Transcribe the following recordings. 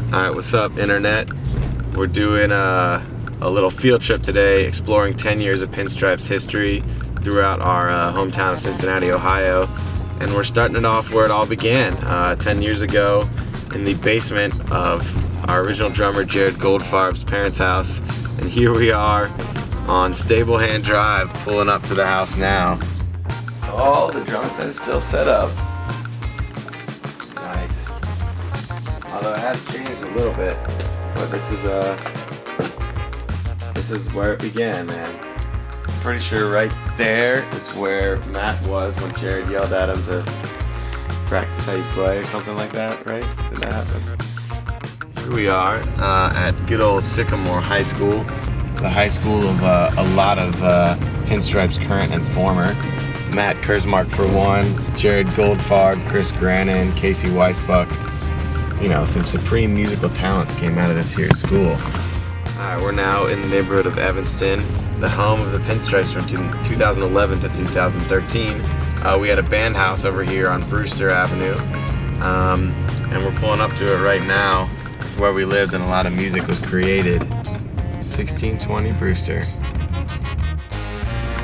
Alright, what's up, internet? We're doing a little field trip today, exploring 10 years of Pinstripes history throughout our hometown of Cincinnati, Ohio. And we're starting it off where it all began, 10 years ago in the basement of our original drummer Jared Goldfarb's parents' house. And here we are on Stable Hand Drive, pulling up to the house now. All the drum set is still set up. Nice. Although it has changed a little bit, but this is where it began, man. I'm pretty sure right there is where Matt was when Jared yelled at him to practice how you play or something like that, right? Did that happen? Here we are at good old Sycamore High School, the high school of a lot of Pinstripes current and former. Matt Kurzmark for one, Jared Goldfarb, Chris Grannon, Casey Weisbuck. You know, some supreme musical talents came out of this here school. Alright, we're now in the neighborhood of Evanston, the home of the Pinstripes from 2011 to 2013. We had a band house over here on Brewster Avenue, and we're pulling up to it right now. It's where we lived and a lot of music was created. 1620 Brewster.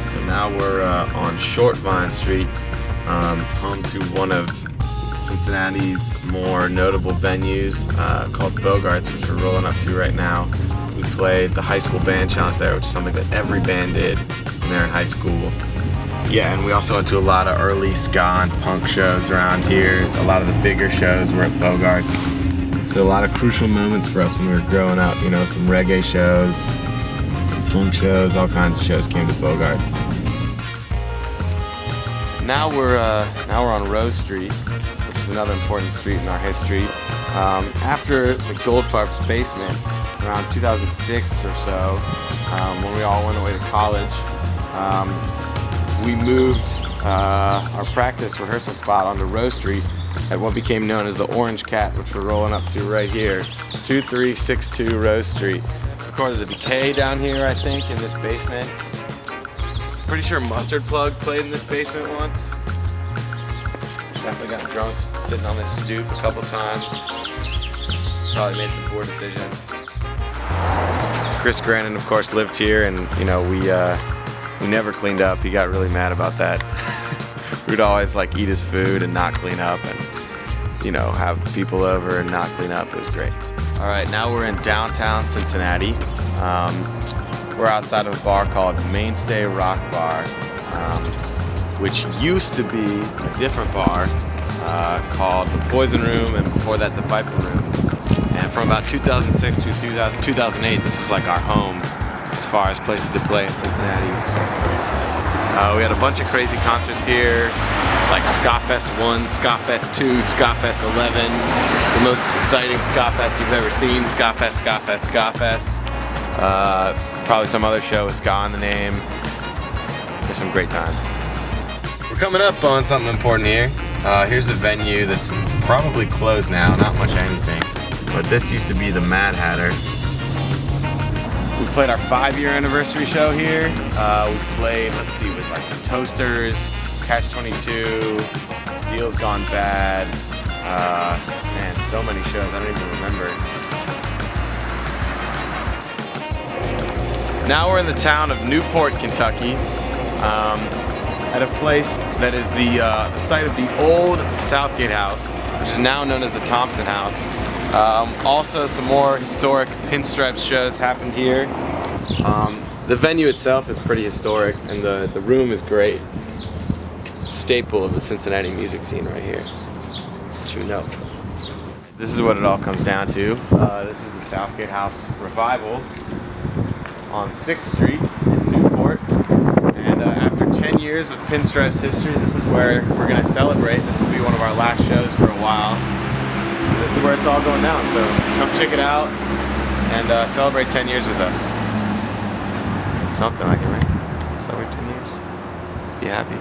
So now we're on Short Vine Street, home to one of Cincinnati's more notable venues called Bogart's, which we're rolling up to right now. We played the high school band challenge there, which is something that every band did when they're in high school. Yeah, and we also went to a lot of early ska and punk shows around here. A lot of the bigger shows were at Bogart's. So a lot of crucial moments for us when we were growing up. You know, some reggae shows, some funk shows, all kinds of shows came to Bogart's. Now we're on Rose Street, which is another important street in our history. After the Goldfarb's basement, around 2006 or so, when we all went away to college, we moved our practice rehearsal spot onto Rose Street at what became known as the Orange Cat, which we're rolling up to right here, 2362 Rose Street. Of course, there's a Decay down here, I think, in this basement. Pretty sure Mustard Plug played in this basement once. Definitely got drunk sitting on this stoop a couple times. Probably made some poor decisions. Chris Grannon, of course, lived here, and you know we never cleaned up. He got really mad about that. We'd always like eat his food and not clean up, and you know, have people over and not clean up. It was great. All right, now we're in downtown Cincinnati. We're outside of a bar called Mainstay Rock Bar, which used to be a different bar called the Poison Room, and before that the Viper Room. And from about 2006 to 2008, this was like our home as far as places to play in Cincinnati. We had a bunch of crazy concerts here, like Ska-Fest 1, Ska-Fest 2, Ska-Fest 11, the most exciting Ska-Fest you've ever seen, Ska-Fest, Ska-Fest, Ska-Fest. Probably some other show with ska in the name. There's some great times. We're coming up on something important here. Here's a venue that's probably closed now, not much of anything. But this used to be the Mad Hatter. We played our 5-year anniversary show here. We played, let's see, with like the Toasters, Catch 22, Deals Gone Bad, man, so many shows I don't even remember. Now we're in the town of Newport, Kentucky, at a place that is the site of the old Southgate House, which is now known as the Thompson House. Also, some more historic Pinstripes shows happened here. The venue itself is pretty historic, and the room is great. Staple of the Cincinnati music scene right here, which you know. This is what it all comes down to. This is the Southgate House Revival on 6th Street in Newport. And after 10 years of Pinstripes history, this is where we're going to celebrate. This will be one of our last shows for a while. This is where it's all going down, so come check it out and celebrate 10 years with us. Something like it, right? Celebrate 10 years. Be happy.